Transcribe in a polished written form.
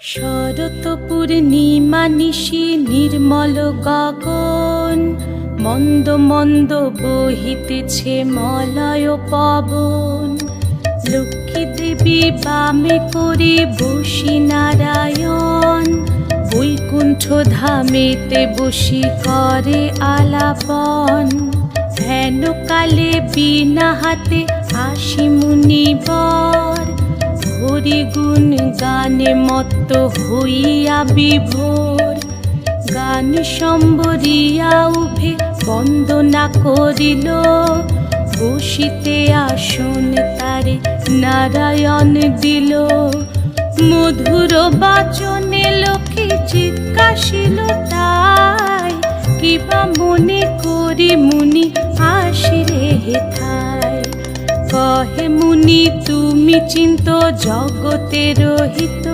শরৎ পূর্ণিমা নিশি নির্মল গগন, মন্দ মন্দ বহিতেছে মলয় পবন। লক্ষ্মী দেবী বামে করে বসি নারায়ণ, বৈকুণ্ঠ ধামেতে বসি করে আলাপন। হেন কালে বিনা হাতে আসি মুনিবর, হরি গুণ গানে মত্ত হইয়া বিভোর। গান সম্বরিয়া উভে বন্দনা করিল, বসিতে আসন তারে নারায়ণ দিল। মধুর বাচনে লোকে জিজ্ঞাসিল তাই, কিবা মনে করি মুনি আসিরে হেথায়। কহে মুনি তুমি চিন্ত জগতের হিত,